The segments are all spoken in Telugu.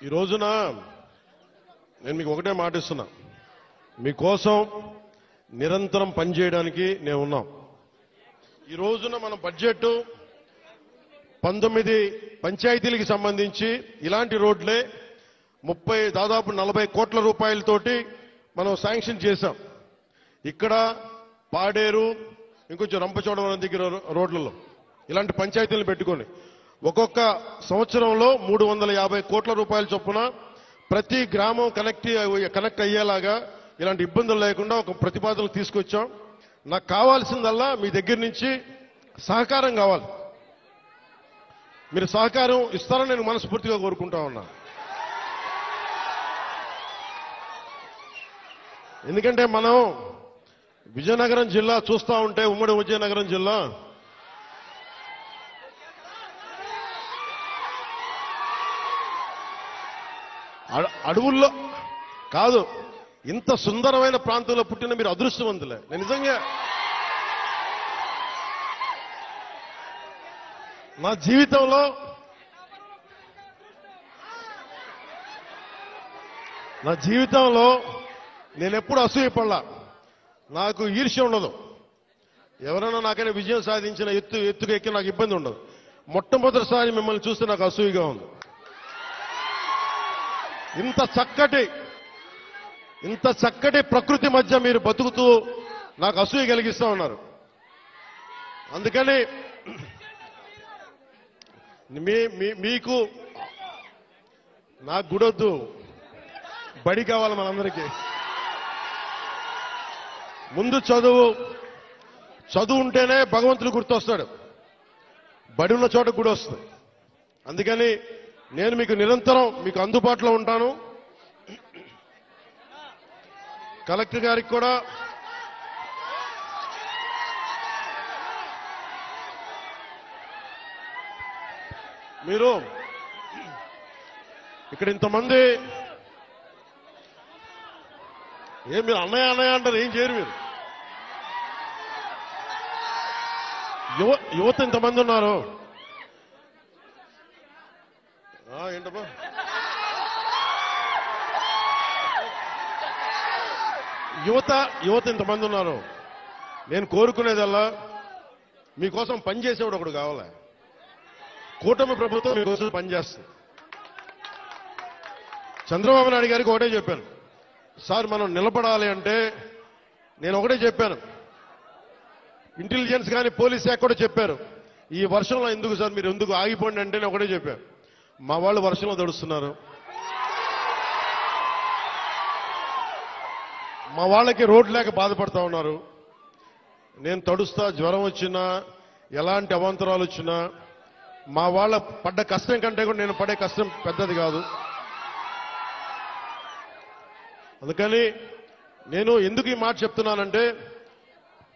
ఈ రోజున నేను మీకు ఒకటే మాట ఇస్తున్నా, మీకోసం నిరంతరం పనిచేయడానికి నేను ఉన్నాం. ఈ రోజున మన బడ్జెట్ 19 పంచాయతీలకు సంబంధించి ఇలాంటి రోడ్లే దాదాపు 40 కోట్ల రూపాయలతోటి మనం శాంక్షన్ చేశాం. ఇక్కడ పాడేరు, ఇంకొంచెం రంపచోడవరం దగ్గర రోడ్లలో ఇలాంటి పంచాయతీలను పెట్టుకొని ఒక్కొక్క సంవత్సరంలో 350 కోట్ల రూపాయల చొప్పున ప్రతి గ్రామం కనెక్ట్ అయ్యేలాగా ఇలాంటి ఇబ్బందులు లేకుండా ఒక ప్రతిపాదన తీసుకొచ్చాం. నాకు కావాల్సిందల్లా మీ దగ్గర నుంచి సహకారం కావాలి. మీరు సహకారం ఇస్తారని నేను మనస్ఫూర్తిగా కోరుకుంటా ఉన్నా. ఎందుకంటే మనం విజయనగరం జిల్లా చూస్తా ఉంటే, ఉమ్మడి విజయనగరం జిల్లా అడవుల్లో కాదు, ఇంత సుందరమైన ప్రాంతంలో పుట్టిన మీరు అదృష్టవంతులే. నేను నిజంగా నా జీవితంలో నేను ఎప్పుడు అసూయపడలా. నాకు ఈర్ష్య ఉండదు. ఎవరైనా నాకైనా విజయం సాధించిన ఎత్తుకు ఎక్కి నాకు ఇబ్బంది ఉండదు. మొట్టమొదటిసారి మిమ్మల్ని చూస్తే నాకు అసూయగా ఉంది. ఇంత చక్కటి ప్రకృతి మధ్య మీరు బతుకుతూ నాకు అసూయ కలిగిస్తూ ఉన్నారు. అందుకని మీకు నాకు గుడొద్దు, బడి కావాలి మనందరికీ. ముందు చదువు ఉంటేనే భగవంతుడు గుర్తొస్తాడు, బడి ఉన్న చోట గుడి వస్తుంది. అందుకని నేను మీకు నిరంతరం మీకు అందుబాటులో ఉంటాను. కలెక్టర్ గారికి కూడా మీరు ఇక్కడ ఇంతమంది మీరు అన్నయ్య అంటారు, ఏం చేయరు మీరు. యువత ఇంతమంది ఉన్నారు. ఏంటమ్మా యువత ఇంతమంది ఉన్నారు. నేను కోరుకునేదల్లా మీకోసం పనిచేసేవాడు ఒకడు కావాలి. కూటమి ప్రభుత్వం మీకోసం పనిచేస్తుంది. చంద్రబాబు నాయుడు గారికి ఒకటే చెప్పాను, సార్ మనం నిలబడాలి అంటే నేను ఒకటే చెప్పాను. ఇంటెలిజెన్స్ కానీ పోలీస్ శాఖ కూడా చెప్పారు, ఈ వర్షంలో ఎందుకు సార్ మీరు ఎందుకు ఆగిపోండి అంటే నేను ఒకటే చెప్పాను. మా వాళ్ళు వర్షంలో తడుస్తున్నారు, మా వాళ్ళకి రోడ్డు లేక బాధపడతా ఉన్నారు. నేను తడుస్తా, జ్వరం వచ్చినా ఎలాంటి అవాంతరాలు వచ్చినా మా వాళ్ళ పడ్డ కష్టం కంటే కూడా నేను పడే కష్టం పెద్దది కాదు. అందుకని నేను ఎందుకు ఈ మాట చెప్తున్నానంటే,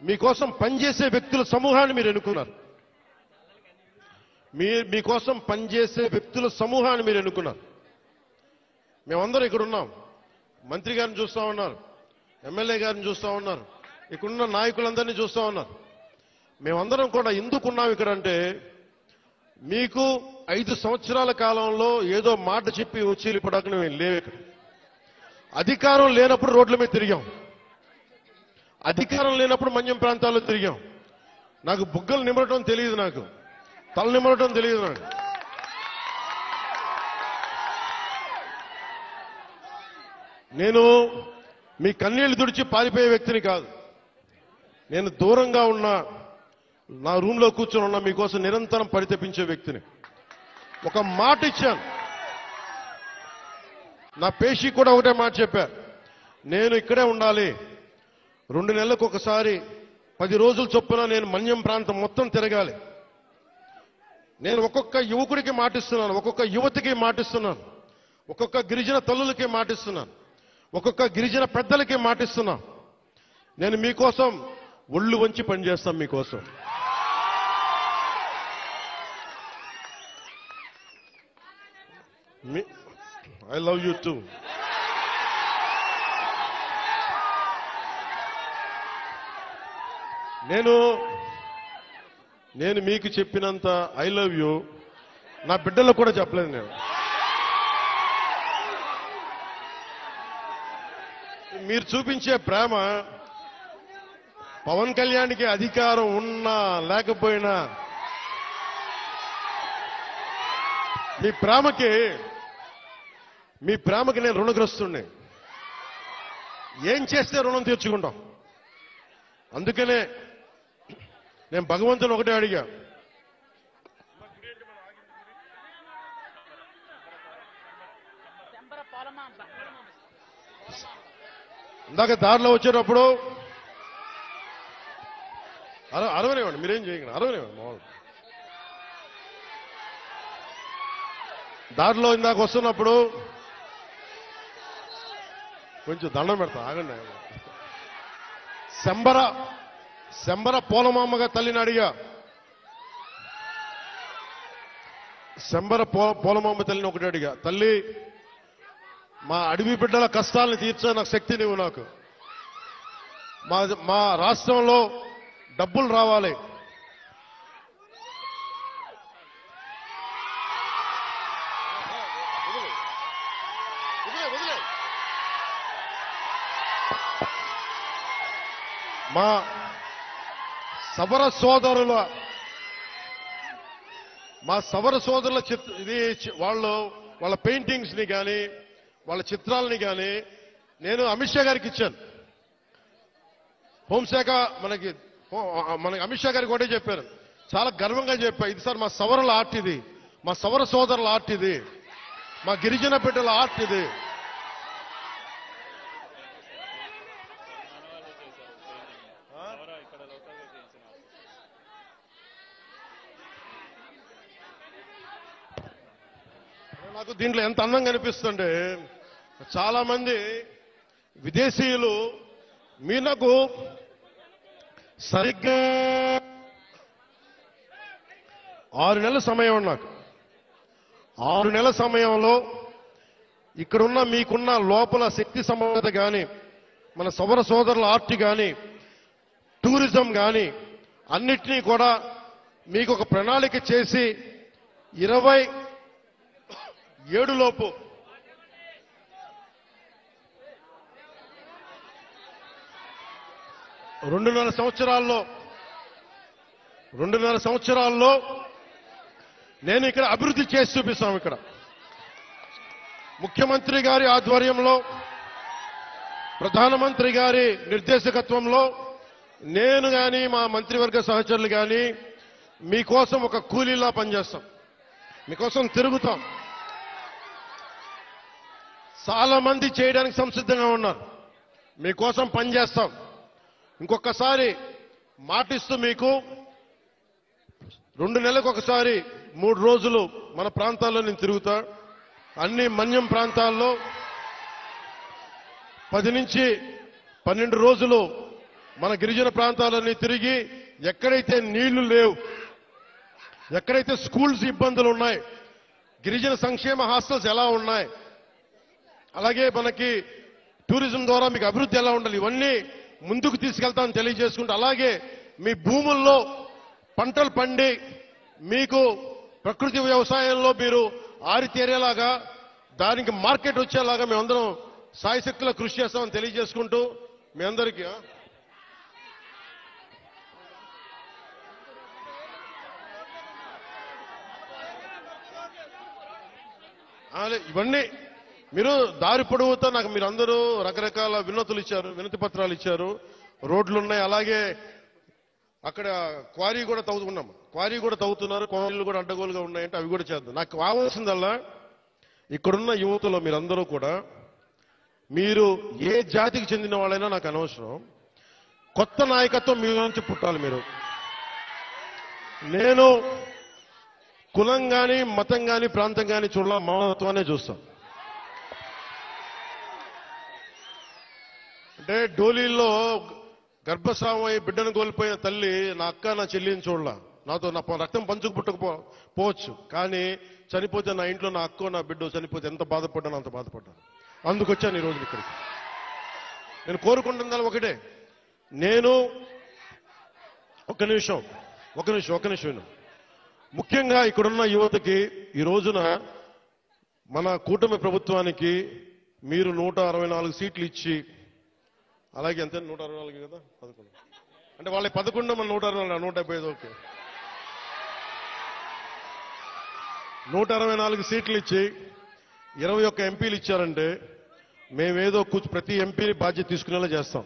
మీకోసం పనిచేసే వ్యక్తుల సమూహాన్ని మీరు ఎన్నుకున్నారు. మీకోసం పనిచేసే వ్యక్తుల సమూహాన్ని మీరు ఎన్నుకున్నారు. మేమందరం ఇక్కడ ఉన్నాం. మంత్రి గారిని చూస్తా ఉన్నారు, ఎమ్మెల్యే గారిని చూస్తా ఉన్నారు, ఇక్కడున్న నాయకులందరినీ చూస్తా ఉన్నారు. మేమందరం కూడా ఎందుకున్నాం ఇక్కడ అంటే, మీకు 5 సంవత్సరాల కాలంలో ఏదో మాట చెప్పి వచ్చి పడకనే లేవు. ఇక్కడ అధికారం లేనప్పుడు రోడ్ల మీద తిరిగాం, అధికారం లేనప్పుడు మన్యం ప్రాంతాల్లో తిరిగాం. నాకు బుగ్గలు నిమరటం తెలియదు, నాకు తల నిమరటం తెలియదు. నాకు నేను మీ కన్నీళ్లు తుడిచి పారిపోయే వ్యక్తిని కాదు. నేను దూరంగా ఉన్నా, నా రూమ్లో కూర్చొని ఉన్నా, మీకోసం నిరంతరం పరితపించే వ్యక్తిని. ఒక మాట ఇచ్చాను, నా పేషీ కూడా ఒకటే మాట చెప్పా, నేను ఇక్కడే ఉండాలి, 2 నెలలకు ఒకసారి 10 రోజుల చొప్పున నేను మన్యం ప్రాంతం మొత్తం తిరగాలి. నేను ఒక్కొక్క యువకుడికి మాటిస్తున్నాను, ఒక్కొక్క యువతికి మాటిస్తున్నాను, ఒక్కొక్క గిరిజన తల్లులకి మాటిస్తున్నాను, ఒక్కొక్క గిరిజన పెద్దలకి మాటిస్తున్నాను. నేను మీకోసం ఒళ్ళు వంచి పనిచేస్తాను. మీకోసం ఐ లవ్ యూ టూ. నేను మీకు చెప్పినంత ఐ లవ్ యూ నా బిడ్డలకు కూడా చెప్పలేదు. నేను మీరు చూపించే ప్రేమ పవన్ కళ్యాణ్కి అధికారం ఉన్నా లేకపోయినా మీ ప్రేమకి నేను రుణగ్రస్తుణ్ణి. ఏం చేస్తే రుణం తీర్చుకుంటాం. అందుకనే నేను భగవంతుని ఒకటే అడిగా, ఇందాక దారిలో వచ్చేటప్పుడు అరవనివ్వండి, మీరేం చేయగలరు, అరవనివ్వండి. మామూలు దారిలో ఇందాక వస్తున్నప్పుడు కొంచెం దండం పెడతా, ఆగండి. శంబర పోలమామ్మగా తల్లిని అడిగా. శంబర పోలమాంబ తల్లిని ఒకటి అడిగా, తల్లి మా అడవి బిడ్డల కష్టాలను తీర్చే నాకు శక్తి నీవు, నాకు మా రాష్ట్రంలో డబ్బులు రావాలి, మా సవర సోదరుల ఇది వాళ్ళ పెయింటింగ్స్ ని కానీ వాళ్ళ చిత్రాలని కానీ నేను అమిత్ షా గారికి ఇచ్చాను. హోంశాఖ మనకి అమిత్ షా గారికి ఒకటే చెప్పారు, చాలా గర్వంగా చెప్పా, ఇది సార్ మా సవరల ఆర్ట్, ఇది మా సవర సోదరుల ఆర్ట్, ఇది మా గిరిజన బిడ్డల ఆర్ట్, ఇది నాకు దీంట్లో ఎంత అందంగా అనిపిస్తుంటే, చాలా మంది విదేశీయులు మీరు నాకు సరిగ్గా 6 నెలల సమయం, నాకు 6 నెలల సమయంలో ఇక్కడున్న మీకున్న లోపల శక్తి సమర్థత కానీ మన సౌర సోదరుల ఆర్ట్ కానీ టూరిజం కానీ అన్నిటినీ కూడా మీకు ఒక ప్రణాళిక చేసి 27 లోపు రెండున్నర సంవత్సరాల్లో నేను ఇక్కడ అభివృద్ధి చేసి చూపిస్తాం. ఇక్కడ ముఖ్యమంత్రి గారి ఆధ్వర్యంలో, ప్రధానమంత్రి గారి నిర్దేశకత్వంలో నేను కానీ మా మంత్రివర్గ సహచరులు కానీ మీకోసం ఒక కూలీలా పనిచేస్తాం, మీకోసం తిరుగుతాం. చాలా మంది చేయడానికి సంసిద్ధంగా ఉన్నారు, మీకోసం పనిచేస్తాం. ఇంకొకసారి మాటిస్తూ మీకు 2 నెలలకు ఒకసారి 3 రోజులు మన ప్రాంతాల్లో నేను తిరుగుతా. అన్ని మన్యం ప్రాంతాల్లో 10 నుంచి 12 రోజులు మన గిరిజన ప్రాంతాలన్నీ తిరిగి, ఎక్కడైతే నీళ్లు లేవు, ఎక్కడైతే స్కూల్స్ ఇబ్బందులు ఉన్నాయి, గిరిజన సంక్షేమ హాస్టల్స్ ఎలా ఉన్నాయి, అలాగే మనకి టూరిజం ద్వారా మీకు అభివృద్ధి ఎలా ఉండాలి, ఇవన్నీ ముందుకు తీసుకెళ్తామని తెలియజేసుకుంటూ, అలాగే మీ భూముల్లో పంటలు పండి మీకు ప్రకృతి వ్యవసాయంలో మీరు ఆరితేరేలాగా, దానికి మార్కెట్ వచ్చేలాగా మేమందరం సాయశక్తుల కృషి చేస్తామని తెలియజేసుకుంటూ మీ అందరికీ ఇవన్నీ మీరు దారి పొడవుతా నాకు మీరందరూ రకరకాల వినతి పత్రాలు ఇచ్చారు, రోడ్లు ఉన్నాయి, అలాగే అక్కడ క్వారీ కూడా తవ్వుతున్నారు, క్వారీలు కూడా అడ్డగోలుగా ఉన్నాయంటే అవి కూడా చేద్దాం. నాకు కావాల్సిందల్లా ఇక్కడున్న యువతలో మీరందరూ కూడా, మీరు ఏ జాతికి చెందిన వాళ్ళైనా నాకు అనవసరం, కొత్త నాయకత్వం మీ నుంచి పుట్టాలి. నేను కులం కానీ మతం కానీ ప్రాంతం కానీ చూడాల, మానవత్వాన్ని చూస్తాం. అంటే డోలీల్లో గర్భస్రావం అయి బిడ్డను కోల్పోయిన తల్లి నా అక్క నా చెల్లిని చూడాల, నాతో నా రక్తం పంచుకు పుట్టకపోవచ్చు, కానీ చనిపోతే నా ఇంట్లో నా అక్కో నా బిడ్డ చనిపోతే ఎంత బాధపడ్డానో అంత బాధపడ్డాను. అందుకొచ్చాను ఈ రోజు ఇక్కడికి. నేను కోరుకుంటున్నా ఒకటే, నేను ఒక నిమిషం ముఖ్యంగా ఇక్కడున్న యువతకి ఈ రోజున మన కూటమి ప్రభుత్వానికి మీరు 164 సీట్లు ఇచ్చి అలాగే ఎంత 164 కదా 11 అంటే వాళ్ళ 11 మన 164 175 ఓకే 164 సీట్లు ఇచ్చి 21 ఎంపీలు ఇచ్చారంటే మేమేదో ప్రతి ఎంపీని బాధ్యత తీసుకునేలా చేస్తాం.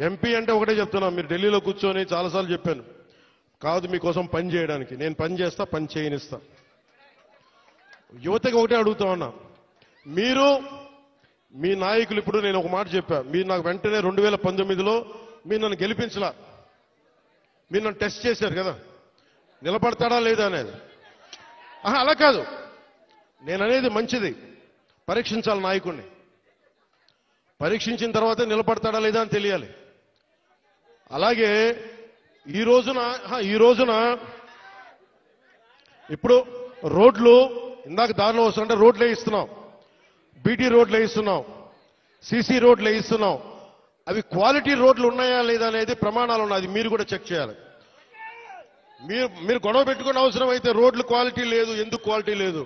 ఎంపీ అంటే ఒకటే చెప్తున్నాం, మీరు ఢిల్లీలో కూర్చొని చాలాసార్లు చెప్పాను, కాదు మీకోసం పని చేయడానికి. నేను పని చేస్తా, పని చేయనిస్తా. యువతకి ఒకటే అడుగుతా ఉన్నా, మీరు మీ నాయకులు, ఇప్పుడు నేను ఒక మాట చెప్పా, మీరు నాకు వెంటనే 2019లో మీరు నన్ను గెలిపించలా, మీరు నన్ను టెస్ట్ చేశారు కదా, నిలబడతాడా లేదా అనేది. అలా కాదు, నేను అనేది మంచిది, పరీక్షించాలి నాయకుడిని. పరీక్షించిన తర్వాత నిలబడతాడా లేదా అని తెలియాలి. అలాగే ఈ రోజున ఇప్పుడు రోడ్లు ఇందాక దారిలో వస్తుంటే రోడ్లు వేయిస్తున్నాం, బీటీ రోడ్లు వేయిస్తున్నాం, సీసీ రోడ్లు వేయిస్తున్నాం. అవి క్వాలిటీ రోడ్లు ఉన్నాయా లేదా అనేది ప్రమాణాలు ఉన్నాయి, అది మీరు కూడా చెక్ చేయాలి. మీరు గొడవ పెట్టుకునే అవసరం అయితే రోడ్లు క్వాలిటీ లేదు, ఎందుకు క్వాలిటీ లేదు,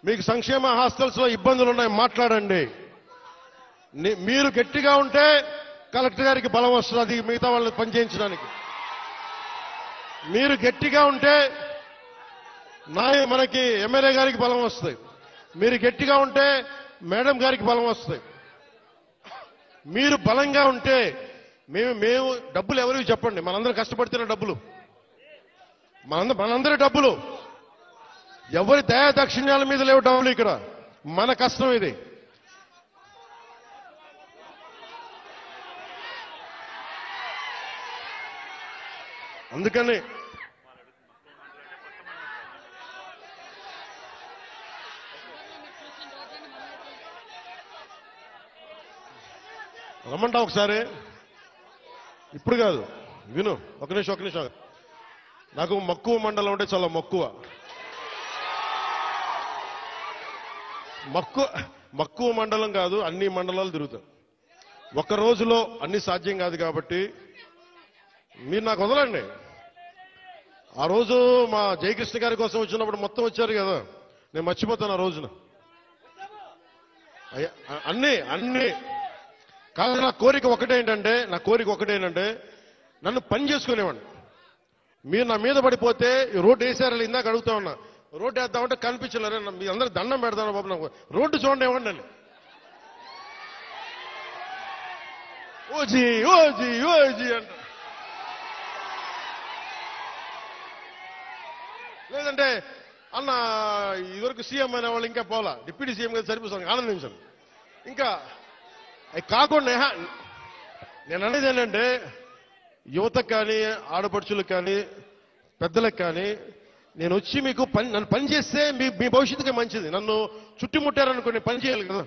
మీకు సంక్షేమ హాస్టల్స్ లో ఇబ్బందులు ఉన్నాయి, మాట్లాడండి. మీరు గట్టిగా ఉంటే కలెక్టర్ గారికి బలం వస్తుంది మిగతా వాళ్ళని పనిచేయించడానికి. మీరు గట్టిగా ఉంటే మనకి ఎమ్మెల్యే గారికి బలం వస్తుంది, మీరు గట్టిగా ఉంటే మేడం గారికి బలం వస్తుంది. మీరు బలంగా ఉంటే మేము డబ్బులు ఎవరికి చెప్పండి, మనందరం కష్టపడుతున్న డబ్బులు, మనందరి డబ్బులు, ఎవరి దయా దక్షిణ్యాల మీద లేవు డబ్బులు, ఇక్కడ మన కష్టం ఇది. అందుకని రమ్మంటా ఒకసారి, ఇప్పుడు కాదు, విను, ఒక నిమిషం. నాకు మక్కువ మండలం అంటే చాలా మక్కువ మండలం కాదు, అన్ని మండలాలు తిరుగుతాం. ఒక్క రోజులో అన్ని సాధ్యం కాదు కాబట్టి మీరు నాకు వదలండి. ఆ రోజు మా జయకృష్ణ గారి కోసం వచ్చినప్పుడు మొత్తం వచ్చారు కదా, నేను మర్చిపోతాను ఆ రోజున. అన్ని కాదు, నా కోరిక ఒకటేంటంటే నన్ను పని చేసుకునేవాడిని. మీరు నా మీద పడిపోతే రోడ్డు వేసారని ఇందాక అడుగుతా ఉన్నా, రోడ్డు వేద్దామంటే కనిపించలేరు, మీ అందరూ దండం పెడతాను బాబు, నాకు రోడ్డు చూడండి ఇవ్వండి అని. ఓజీ అంట, లేదంటే అన్న ఇదివరకు సీఎం అయిన వాళ్ళు ఇంకా పోలా, డిప్యూటీ సీఎం గారు సరిపోతాను, ఆనందించండి. ఇంకా అవి కాకుండా నేను అనేది ఏంటంటే, యువతకు కానీ ఆడపడుచులకు కానీ పెద్దలకు కానీ నేను వచ్చి మీకు నన్ను పని చేస్తే మీ భవిష్యత్తుకే మంచిది. నన్ను చుట్టుముట్టారనుకోండి, పని చేయాలి కదా.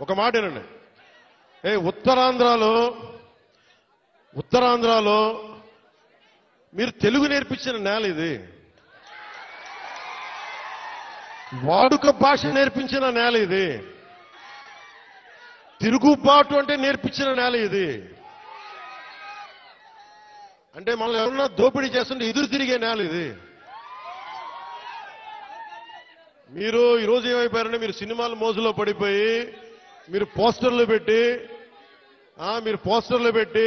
ఒక మాటేనండి, ఉత్తరాంధ్రలో మీరు తెలుగు నేర్పించిన నేల ఇది, వాడుక భాష నేర్పించిన నేల ఇది, తిరుగుబాటు అంటే నేర్పించిన నేల ఇది. అంటే మనల్ని ఎవరన్నా దోపిడీ చేస్తుంటే ఎదురు తిరిగే నేల ఇది. మీరు ఈరోజు ఏమైపోయారంటే, మీరు సినిమాల మోజులో పడిపోయి మీరు పోస్టర్లు పెట్టి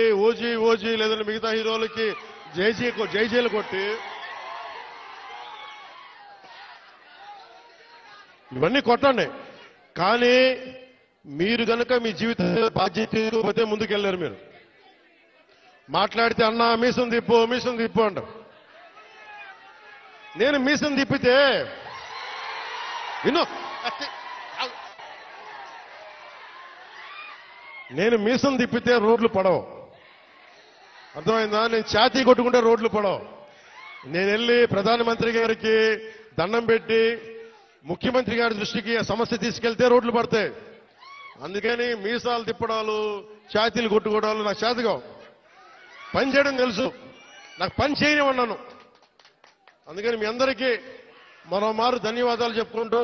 ఓజీ లేదంటే మిగతా హీరోలకి జైజీలు కొట్టి ఇవన్నీ కొట్టండి. కానీ మీరు కనుక మీ జీవితంలో బాధ్యత ముందుకెళ్లారు. మీరు మాట్లాడితే అన్నా మీసం తిప్పు అంటాం. నేను మీసం తిప్పితే రోడ్లు పడవు, అర్థమైందా? నేను ఛాతీ కొట్టుకుంటే రోడ్లు పడవు. నేను వెళ్ళి ప్రధానమంత్రి గారికి దండం పెట్టి ముఖ్యమంత్రి గారి దృష్టికి ఆ సమస్య తీసుకెళ్తే రోడ్లు పడతాయి. అందుకని మీసాలు తిప్పడాలు, ఛాతీలు కొట్టుకోవడాలు నాకు చేతగా. పని చేయడం తెలుసు, నాకు పని చేయనివన్నాను. అందుకని మీ అందరికీ మరోమారు ధన్యవాదాలు చెప్పుకుంటూ